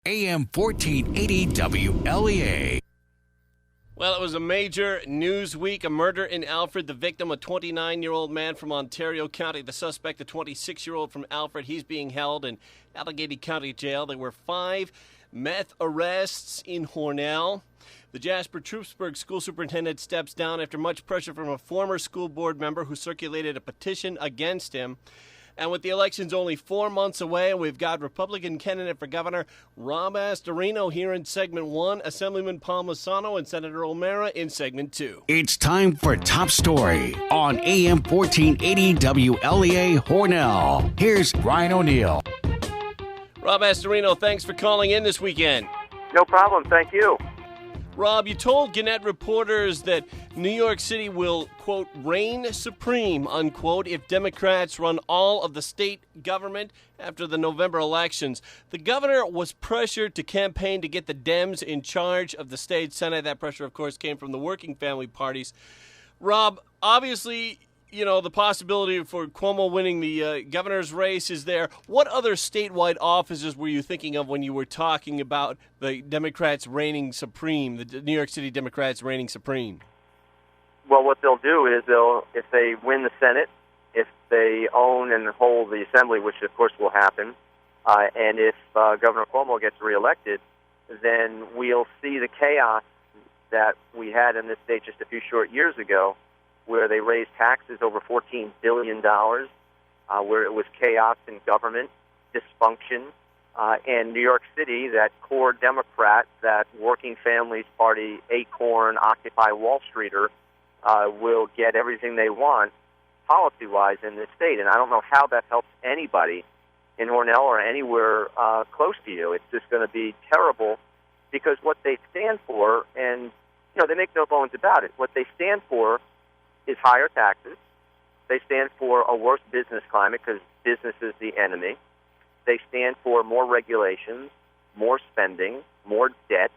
AM 1480 WLEA. Well, it was a major news week. A murder in Alfred. The victim, a 29-year-old man from Ontario County. The suspect, a 26-year-old from Alfred. He's being held in Allegheny County Jail. There were 5 meth arrests in Hornell. The Jasper-Troopsburg school superintendent steps down after much pressure from a former school board member who circulated a petition against him. And with the elections only 4 months away, we've got Republican candidate for governor Rob Astorino here in segment 1, Assemblyman Palmesano and Senator O'Mara in segment 2. It's time for Top Story on AM 1480 WLEA Hornell. Here's Ryan O'Neill. Rob Astorino, thanks for calling in this weekend. No problem. Thank you. Rob, you told Gannett reporters that New York City will, quote, reign supreme, unquote, if Democrats run all of the state government after the November elections. The governor was pressured to campaign to get the Dems in charge of the state Senate. That pressure, of course, came from the working family parties. Rob, obviously, you know, the possibility for Cuomo winning the governor's race is there. What other statewide offices were you thinking of when you were talking about the Democrats reigning supreme, the New York City Democrats reigning supreme? Well, what they'll do is if they win the Senate, if they own and hold the Assembly, which of course will happen, and if Governor Cuomo gets reelected, then we'll see the chaos that we had in this state just a few short years ago, where they raised taxes over $14 billion, where it was chaos in government, dysfunction, and New York City, that core Democrat, that working families party, Acorn, Occupy Wall Streeter, will get everything they want policy-wise in this state. And I don't know how that helps anybody in Hornell or anywhere close to you. It's just going to be terrible because what they stand for, and you know, they make no bones about it, what they stand for is higher taxes. They stand for a worse business climate because business is the enemy. They stand for more regulations, more spending, more debt,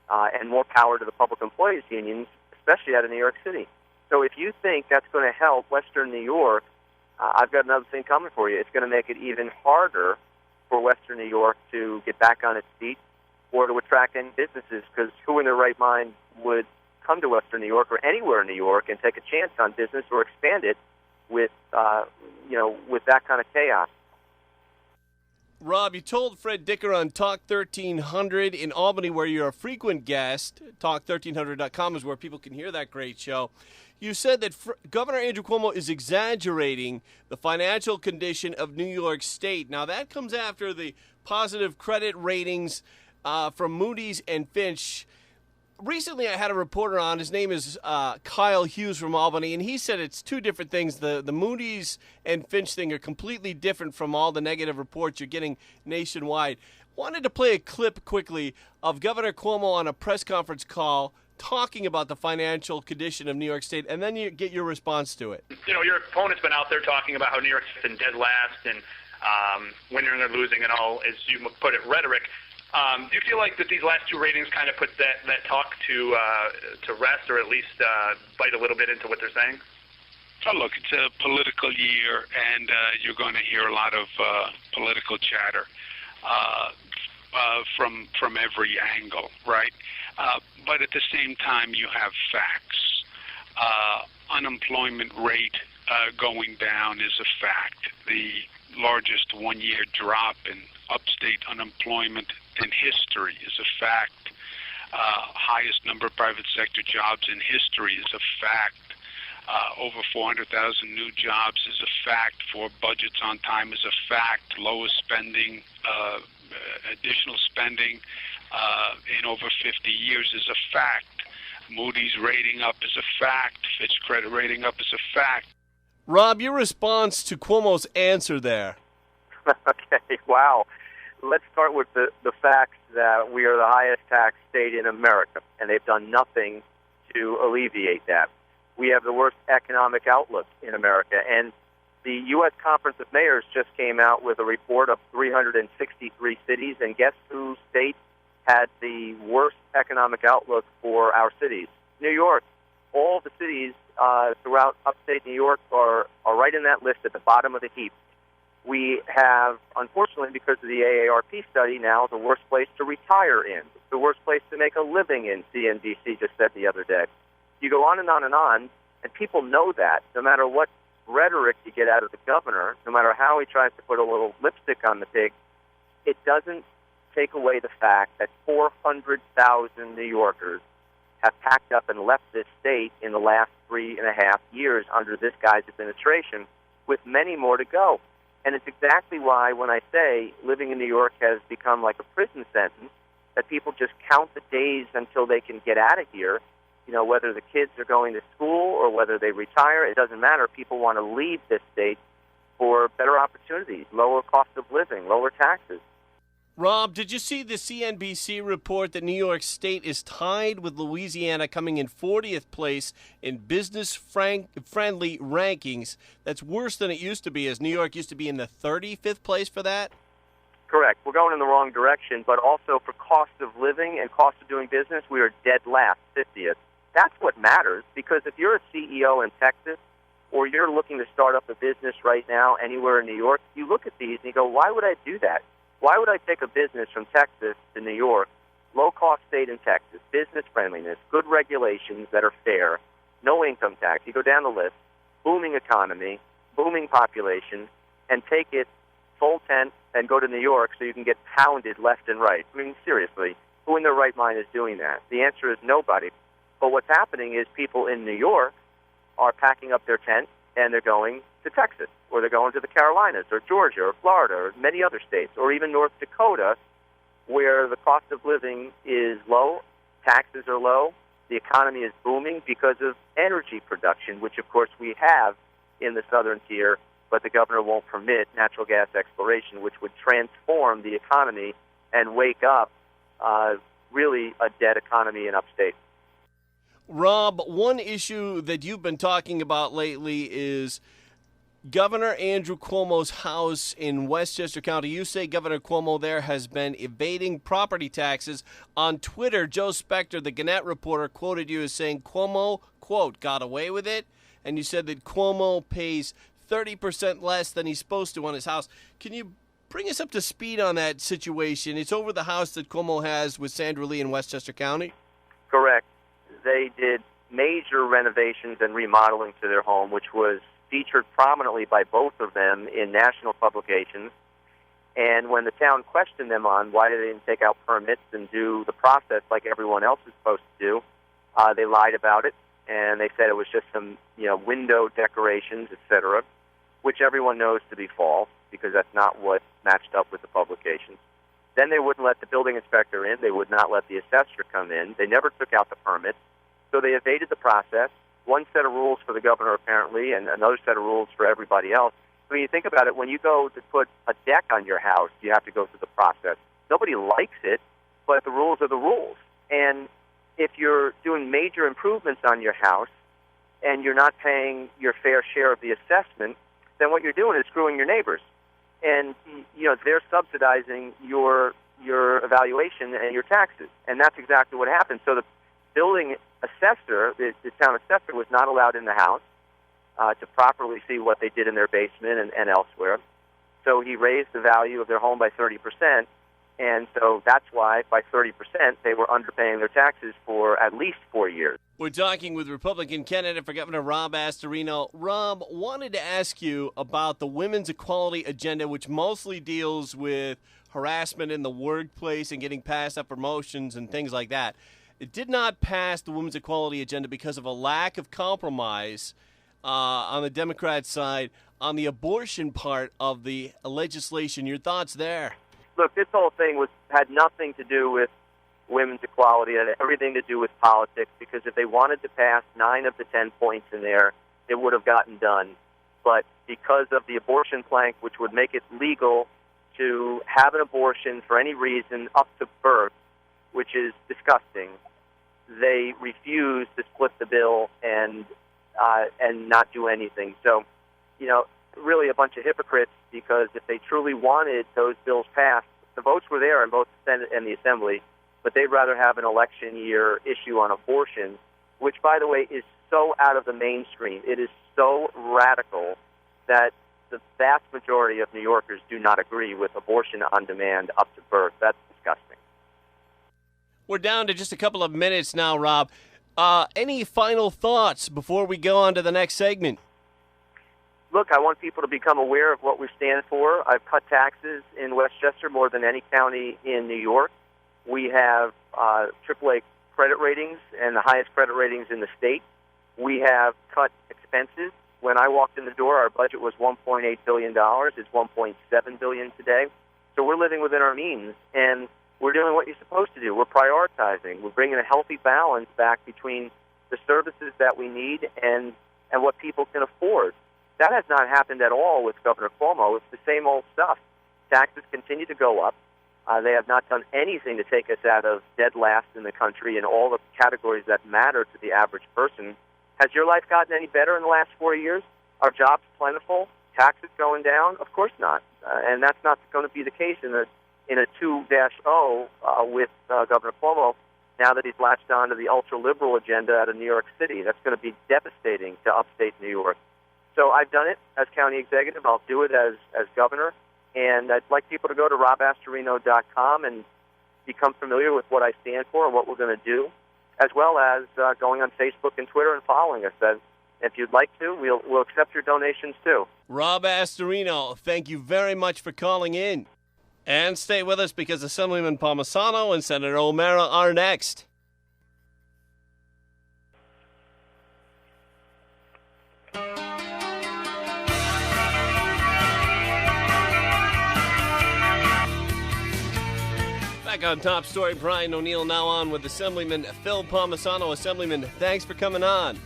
and more power to the public employees unions, especially out of New York City. So if you think that's going to help Western New York, I've got another thing coming for you. It's going to make it even harder for Western New York to get back on its feet or to attract any businesses, because who in their right mind would come to Western New York or anywhere in New York and take a chance on business or expand it with, with that kind of chaos? Rob, you told Fred Dicker on Talk 1300 in Albany, where you're a frequent guest. Talk1300.com is where people can hear that great show. You said that Governor Andrew Cuomo is exaggerating the financial condition of New York State. Now, that comes after the positive credit ratings from Moody's and Fitch. Recently, I had a reporter on. His name is Kyle Hughes from Albany, and he said it's two different things. The Moody's and Finch thing are completely different from all the negative reports you're getting nationwide. Wanted to play a clip quickly of Governor Cuomo on a press conference call talking about the financial condition of New York State, and then you get your response to it. You know, your opponent's been out there talking about how New York's in dead last and winning or losing and all, as you put it, rhetoric. Do you feel like that these last two ratings kind of put that talk to rest, or at least bite a little bit into what they're saying? Oh, look, it's a political year, and you're going to hear a lot of political chatter from every angle, right? But at the same time, you have facts. Unemployment rate going down is a fact. The largest one-year drop in upstate unemployment in history is a fact. Highest number of private sector jobs in history is a fact. Over 400,000 new jobs is a fact. 4 budgets on time is a fact. Lowest spending, additional spending in over 50 years is a fact. Moody's rating up is a fact. Fitch credit rating up is a fact. Rob, your response to Cuomo's answer there. Okay, wow. Let's start with the fact that we are the highest tax state in America, and they've done nothing to alleviate that. We have the worst economic outlook in America, and the U.S. Conference of Mayors just came out with a report of 363 cities, and guess whose state had the worst economic outlook for our cities? New York. All the cities throughout upstate New York are right in that list at the bottom of the heap. We have, unfortunately, because of the AARP study now, the worst place to retire in, the worst place to make a living in, CNBC just said the other day. You go on and on and on, and people know that, no matter what rhetoric you get out of the governor, no matter how he tries to put a little lipstick on the pig, it doesn't take away the fact that 400,000 New Yorkers have packed up and left this state in the last 3.5 years under this guy's administration, with many more to go. And it's exactly why when I say living in New York has become like a prison sentence, that people just count the days until they can get out of here. You know, whether the kids are going to school or whether they retire, it doesn't matter. People want to leave this state for better opportunities, lower cost of living, lower taxes. Rob, did you see the CNBC report that New York State is tied with Louisiana, coming in 40th place in business-friendly rankings? That's worse than it used to be, as New York used to be in the 35th place for that? Correct. We're going in the wrong direction, but also for cost of living and cost of doing business, we are dead last, 50th. That's what matters, because if you're a CEO in Texas or you're looking to start up a business right now anywhere in New York, you look at these and you go, why would I do that? Why would I take a business from Texas to New York, low-cost state in Texas, business friendliness, good regulations that are fair, no income tax, you go down the list, booming economy, booming population, and take it full tent and go to New York so you can get pounded left and right? I mean, seriously, who in their right mind is doing that? The answer is nobody. But what's happening is people in New York are packing up their tent and they're going to Texas, or they're going to the Carolinas, or Georgia, or Florida, or many other states, or even North Dakota, where the cost of living is low, taxes are low, the economy is booming because of energy production, which, of course, we have in the southern tier, but the governor won't permit natural gas exploration, which would transform the economy and wake up really a dead economy in upstate. Rob, one issue that you've been talking about lately is Governor Andrew Cuomo's house in Westchester County. You say Governor Cuomo there has been evading property taxes. On Twitter, Joe Spector, the Gannett reporter, quoted you as saying Cuomo, quote, got away with it. And you said that Cuomo pays 30% less than he's supposed to on his house. Can you bring us up to speed on that situation? It's over the house that Cuomo has with Sandra Lee in Westchester County? Correct. They did major renovations and remodeling to their home, which was featured prominently by both of them in national publications. And when the town questioned them on why they didn't take out permits and do the process like everyone else is supposed to do, they lied about it, and they said it was just some, window decorations, etc., which everyone knows to be false because that's not what matched up with the publications. Then they wouldn't let the building inspector in. They would not let the assessor come in. They never took out the permits. So they evaded the process. One set of rules for the governor, apparently, and another set of rules for everybody else. When you think about it, when you go to put a deck on your house, you have to go through the process. Nobody likes it, but the rules are the rules. And if you're doing major improvements on your house and you're not paying your fair share of the assessment, then what you're doing is screwing your neighbors. And, they're subsidizing your evaluation and your taxes. And that's exactly what happened. So the building assessor, the town assessor, was not allowed in the house to properly see what they did in their basement and elsewhere. So he raised the value of their home by 30%, and so that's why, by 30%, they were underpaying their taxes for at least 4 years. We're talking with Republican candidate for Governor Rob Astorino. Rob, wanted to ask you about the women's equality agenda, which mostly deals with harassment in the workplace and getting passed up promotions and things like that. It did not pass the women's equality agenda because of a lack of compromise on the Democrat side on the abortion part of the legislation. Your thoughts there? Look, this whole thing had nothing to do with women's equality. It had everything to do with politics, because if they wanted to pass 9 of the 10 points in there, it would have gotten done. But because of the abortion plank, which would make it legal to have an abortion for any reason up to birth, which is disgusting, they refused to split the bill and not do anything. So, really a bunch of hypocrites, because if they truly wanted those bills passed, the votes were there in both the Senate and the Assembly, but they'd rather have an election year issue on abortion, which, by the way, is so out of the mainstream. It is so radical that the vast majority of New Yorkers do not agree with abortion on demand up to birth. That's disgusting. We're down to just a couple of minutes now, Rob. Any final thoughts before we go on to the next segment? Look, I want people to become aware of what we stand for. I've cut taxes in Westchester more than any county in New York. We have AAA credit ratings and the highest credit ratings in the state. We have cut expenses. When I walked in the door, our budget was $1.8 billion. It's $1.7 billion today. So we're living within our means, and we're doing what you're supposed to do. We're prioritizing. We're bringing a healthy balance back between the services that we need and what people can afford. That has not happened at all with Governor Cuomo. It's the same old stuff. Taxes continue to go up. They have not done anything to take us out of dead last in the country in all the categories that matter to the average person. Has your life gotten any better in the last 4 years? Are jobs plentiful? Taxes going down? Of course not. And that's not going to be the case in a 2-0 with Governor Cuomo now that he's latched on to the ultra-liberal agenda out of New York City. That's going to be devastating to upstate New York. So I've done it as county executive. I'll do it as governor. And I'd like people to go to robastorino.com and become familiar with what I stand for and what we're going to do, as well as going on Facebook and Twitter and following us. If you'd like to, we'll accept your donations too. Rob Astorino, thank you very much for calling in. And stay with us because Assemblyman Palmesano and Senator O'Mara are next. Back on Top Story, Brian O'Neill now on with Assemblyman Phil Palmesano. Assemblyman, thanks for coming on.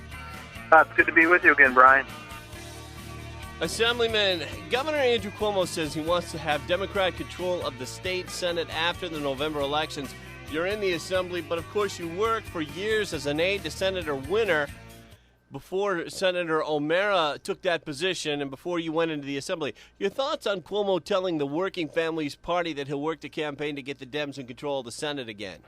It's good to be with you again, Brian. Assemblyman, Governor Andrew Cuomo says he wants to have Democrat control of the state Senate after the November elections. You're in the Assembly, but of course you worked for years as an aide to Senator Winter before Senator O'Mara took that position and before you went into the Assembly. Your thoughts on Cuomo telling the Working Families Party that he'll work to campaign to get the Dems in control of the Senate again?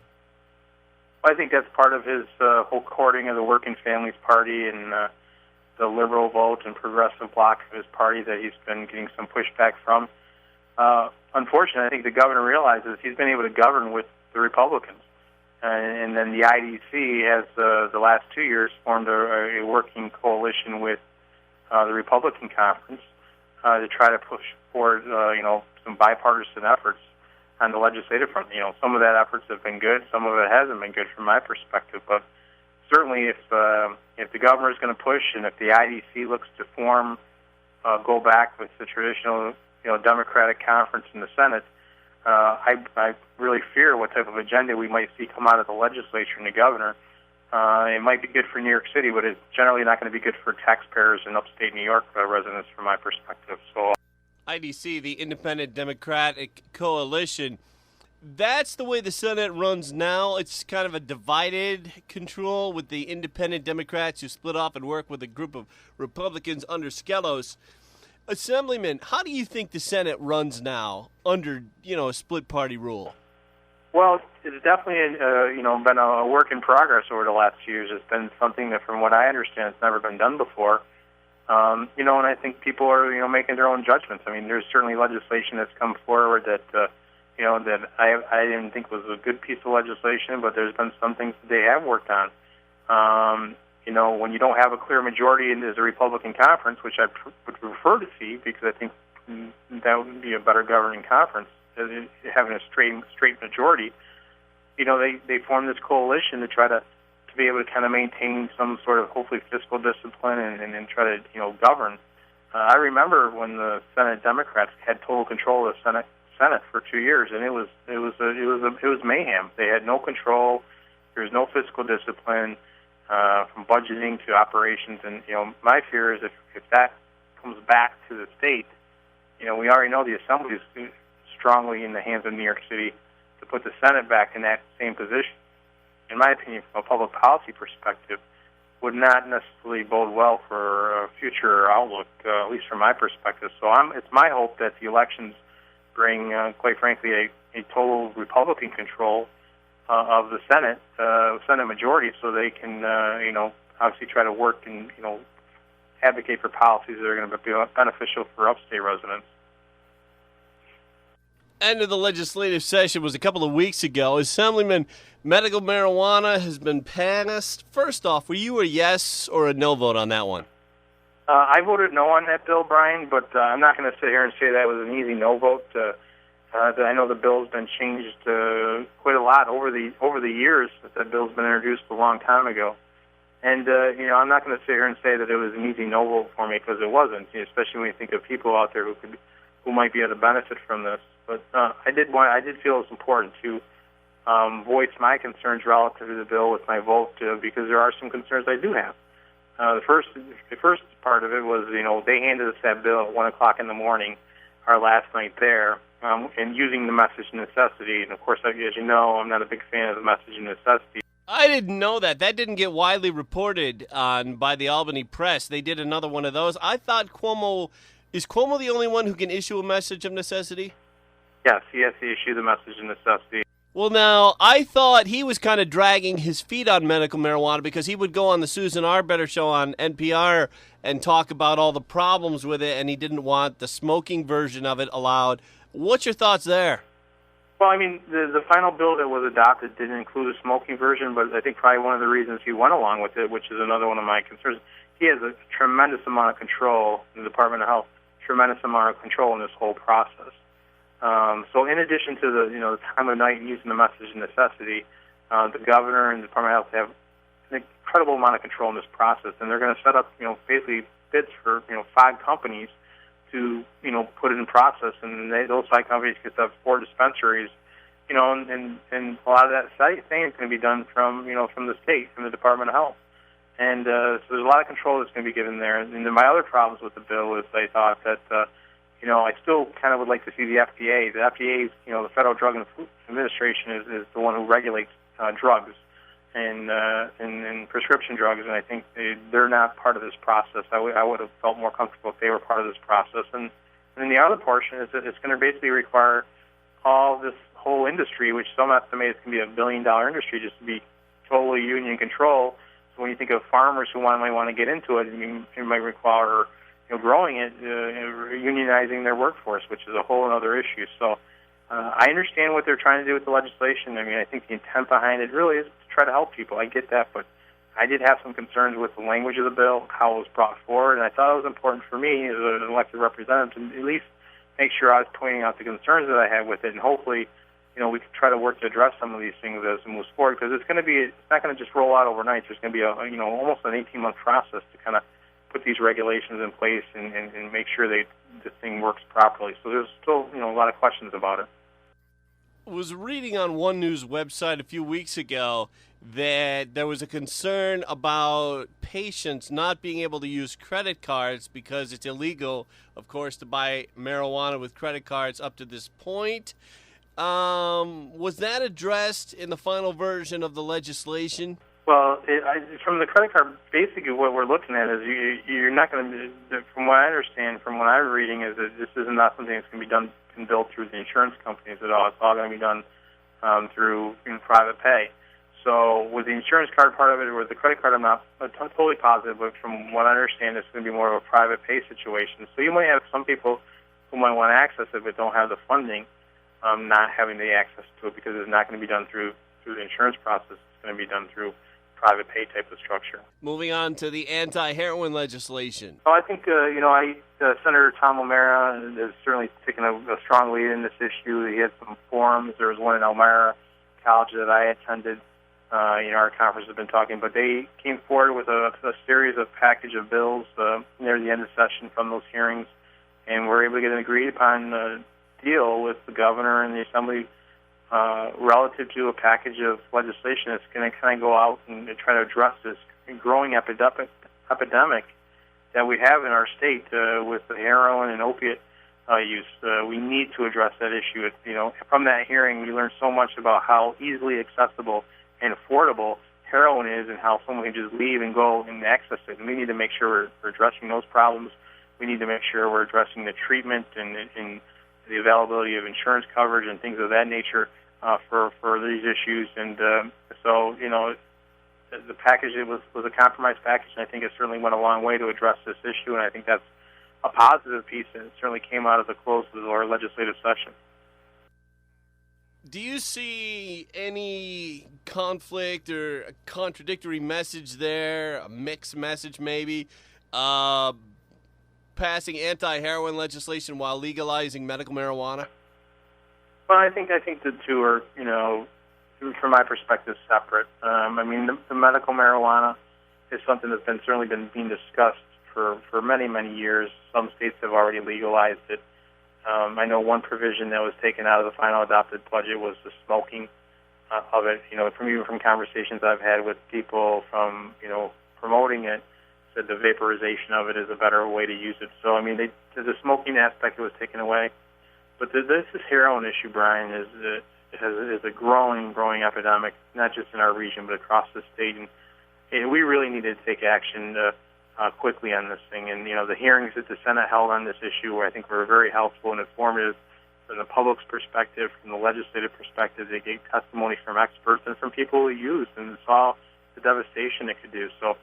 I think that's part of his whole courting of the Working Families Party and the liberal vote and progressive bloc of his party that he's been getting some pushback from. Unfortunately, I think the governor realizes he's been able to govern with the Republicans. And then the IDC has, the last 2 years, formed a working coalition with the Republican conference to try to push forward, some bipartisan efforts on the legislative front. Some of that efforts have been good, some of it hasn't been good from my perspective. But certainly, if the governor is going to push, and if the IDC looks to go back with the traditional, Democratic conference in the Senate, I really fear what type of agenda we might see come out of the legislature and the governor. It might be good for New York City, but it's generally not going to be good for taxpayers in upstate New York residents from my perspective. So, IDC, the Independent Democratic Coalition, that's the way the Senate runs now. It's kind of a divided control with the Independent Democrats who split off and work with a group of Republicans under Skelos. Assemblyman, how do you think the Senate runs now under, a split-party rule? Well, it's definitely, been a work in progress over the last few years. It's been something that, from what I understand, it's never been done before. And I think people are, making their own judgments. I mean, there's certainly legislation that's come forward that, that I didn't think was a good piece of legislation, but there's been some things that they have worked on. When you don't have a clear majority in the Republican conference, which I would prefer to see, because I think that would be a better governing conference, having a straight majority, they formed this coalition to try to be able to kind of maintain some sort of, hopefully, fiscal discipline and try to, govern. I remember when the Senate Democrats had total control of the Senate for 2 years, and it was mayhem. They had no control. There was no fiscal discipline. From budgeting to operations, and my fear is if that comes back to the state, we already know the Assembly is strongly in the hands of New York City. To put the Senate back in that same position, in my opinion, from a public policy perspective, would not necessarily bode well for a future outlook, at least from my perspective. So it's my hope that the elections bring, quite frankly, a total Republican control of the Senate majority, so they can, obviously try to work and, advocate for policies that are going to be beneficial for upstate residents. End of the legislative session was a couple of weeks ago. Assemblyman, medical marijuana has been passed. First off, were you a yes or a no vote on that one? I voted no on that bill, Brian, but I'm not going to sit here and say that was an easy no vote. I know the bill's been changed quite a lot over the years. That bill's been introduced a long time ago, and I'm not going to sit here and say that it was an easy no vote for me, because it wasn't. Especially when you think of people out there who might be able to benefit from this. But I did feel it was important to voice my concerns relative to the bill with my vote, because there are some concerns I do have. The first part of it was, they handed us that bill at 1 o'clock in the morning, our last night there, and using the message of necessity. And of course, as you know, I'm not a big fan of the message of necessity. I didn't know that. That didn't get widely reported on by the Albany Press. They did another one of those. I thought is Cuomo the only one who can issue a message of necessity? Yes, he has to issue the message of necessity. Well, now, I thought he was kind of dragging his feet on medical marijuana, because he would go on the Susan Arbetter show on NPR and talk about all the problems with it, and he didn't want the smoking version of it allowed. What's your thoughts there? Well, I mean, the final bill that was adopted didn't include a smoking version, but I think probably one of the reasons he went along with it, which is another one of my concerns, he has a tremendous amount of control in the Department of Health, tremendous amount of control in this whole process. So in addition to the time of night and using the message of necessity, the governor and the Department of Health have an incredible amount of control in this process, and they're going to set up, basically bids for, 5 companies to, put it in process, and those 5 companies could have 4 dispensaries, and a lot of that thing is going to be done from the state, from the Department of Health. And so there's a lot of control that's going to be given there. And then my other problems with the bill is I thought that, I still kind of would like to see the FDA. The FDA, the Federal Drug Administration is the one who regulates drugs and prescription drugs, and I think they're not part of this process. I would have felt more comfortable if they were part of this process. And then the other portion is that it's going to basically require all this whole industry, which some estimate is going to be $1 billion industry, just to be totally union control. So when you think of farmers who might want to get into it, it might require growing it, unionizing their workforce, which is a whole other issue. So I understand what they're trying to do with the legislation. I mean, I think the intent behind it really is to try to help people. I get that, but I did have some concerns with the language of the bill, how it was brought forward, and I thought it was important for me as an elected representative to at least make sure I was pointing out the concerns that I had with it, and hopefully, we can try to work to address some of these things as it moves forward, because it's not going to just roll out overnight. There's going to be almost an 18-month process to kind of put these regulations in place and make sure this thing works properly. So there's still, a lot of questions about it. I was reading on One News website a few weeks ago that there was a concern about patients not being able to use credit cards because it's illegal, of course, to buy marijuana with credit cards up to this point. Was that addressed in the final version of the legislation? Well, from the credit card, basically what we're looking at is you're not going to, from what I understand, from what I'm reading, is that this is not something that's going to be done and billed through the insurance companies at all. It's all going to be done through private pay. So with the insurance card part of it, or with the credit card, I'm not totally positive, but from what I understand, it's going to be more of a private pay situation. So you might have some people who might want to access it but don't have the funding, not having the access to it, because it's not going to be done through the insurance process. It's going to be done through private pay type of structure. Moving on to the anti-heroin legislation. Well, I think, Senator Tom O'Mara has certainly taken a strong lead in this issue. He had some forums. There was one in Elmira College that I attended. Our conference has been talking, but they came forward with a series of package of bills near the end of the session from those hearings, and were able to get an agreed-upon deal with the governor and the Assembly relative to a package of legislation that's going to kind of go out and try to address this growing epidemic that we have in our state with the heroin and opiate use. We need to address that issue. From that hearing, we learned so much about how easily accessible and affordable heroin is, and how someone can just leave and go and access it. And we need to make sure we're addressing those problems. We need to make sure we're addressing the treatment and the availability of insurance coverage and things of that nature for these issues. And so the package was a compromise package, and I think it certainly went a long way to address this issue, and I think that's a positive piece, and it certainly came out of the close of our legislative session. Do you see any conflict or a contradictory message there, a mixed message maybe, passing anti-heroin legislation while legalizing medical marijuana? Well, I think the two are, from my perspective, separate. The medical marijuana is something that's certainly been being discussed for many, many years. Some states have already legalized it. I know one provision that was taken out of the final adopted budget was the smoking of it. From conversations I've had with people from, promoting it, said the vaporization of it is a better way to use it. So, the smoking aspect was taken away. But this heroin issue, Brian, is a growing epidemic, not just in our region, but across the state. And we really need to take action quickly on this thing. And, the hearings that the Senate held on this issue, I think, were very helpful and informative from the public's perspective, from the legislative perspective. They gave testimony from experts and from people who used and saw the devastation it could do. So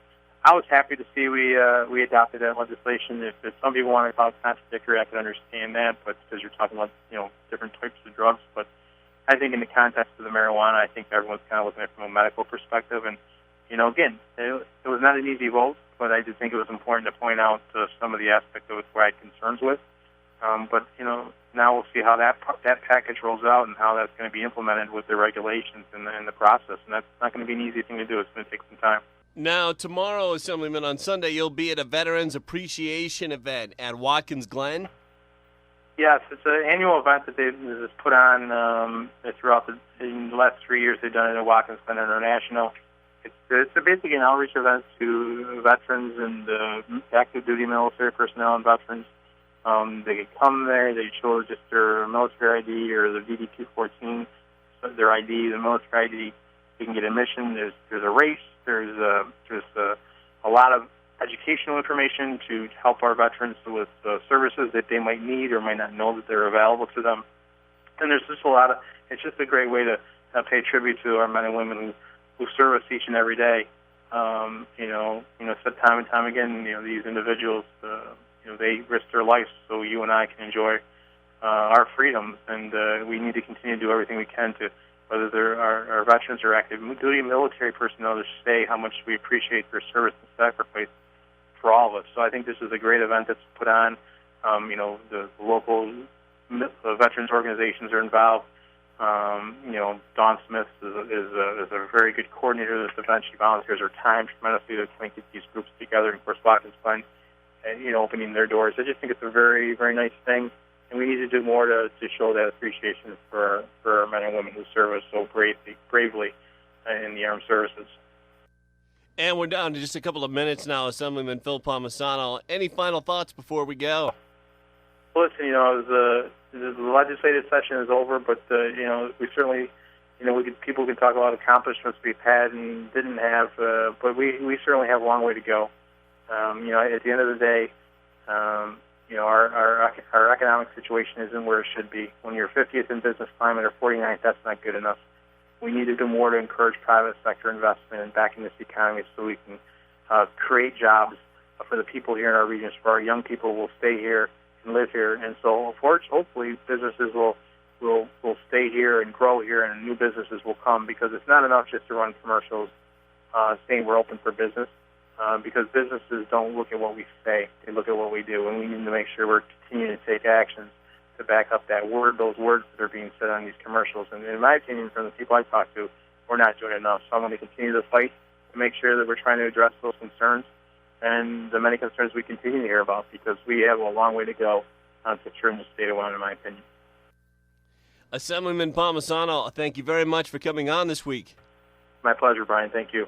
I was happy to see we adopted that legislation. If some people want to call it contradictory, I can understand that, but because you're talking about, different types of drugs. But I think in the context of the marijuana, I think everyone's kind of looking at it from a medical perspective. And, again, it was not an easy vote, but I did think it was important to point out some of the aspects of it where I had concerns with. But now we'll see how that package rolls out and how that's going to be implemented with the regulations and the process. And that's not going to be an easy thing to do. It's going to take some time. Now, tomorrow, Assemblyman, on Sunday, you'll be at a Veterans Appreciation event at Watkins Glen. Yes, it's an annual event that they've put on throughout in the last 3 years. They've done it at Watkins Glen International. It's basically an outreach event to veterans and active duty military personnel and veterans. They can come there, they show just their military ID or their DD-214, their ID, the military ID. They can get admission. There's a race. There's a lot of educational information to help our veterans with services that they might need or might not know that they're available to them. And there's just it's just a great way to pay tribute to our men and women who serve us each and every day. Said time and time again, these individuals, they risk their lives so you and I can enjoy our freedoms, and we need to continue to do everything we can to, whether they're our veterans or active duty military personnel, to say how much we appreciate their service and sacrifice for all of us. So I think this is a great event that's put on. The local veterans organizations are involved. Dawn Smith is a very good coordinator of this event. She volunteers her time tremendously to get these groups together. And of course, Watkins Glen, opening their doors. I just think it's a very, very nice thing. And we need to do more to show that appreciation for our men and women who serve us so bravely in the armed services. And we're down to just a couple of minutes now, Assemblyman Phil Palmesano. Any final thoughts before we go? Well, listen, the legislative session is over, but we certainly, people can talk about accomplishments we've had and didn't have, but we certainly have a long way to go. At the end of the day, our economic situation isn't where it should be. When you're 50th in business climate or 49th, that's not good enough. We need to do more to encourage private sector investment and back in this economy so we can create jobs for the people here in our regions, for our young people will stay here and live here. And so hopefully businesses will stay here and grow here, and new businesses will come, because it's not enough just to run commercials saying we're open for business. Because businesses don't look at what we say, they look at what we do, and we need to make sure we're continuing to take actions to back up those words that are being said on these commercials. And in my opinion, from the people I talk to, we're not doing enough. So I'm going to continue to fight to make sure that we're trying to address those concerns and the many concerns we continue to hear about, because we have a long way to go on securing the state of Wyoming, in my opinion. Assemblyman Palmesano, thank you very much for coming on this week. My pleasure, Brian. Thank you.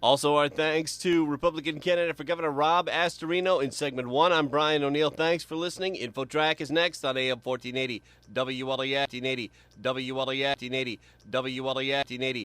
Also, our thanks to Republican candidate for Governor Rob Astorino in segment 1. I'm Brian O'Neill. Thanks for listening. InfoTrack is next on AM 1480, WLEA 1480, WLEA 1480, WLEA 1480.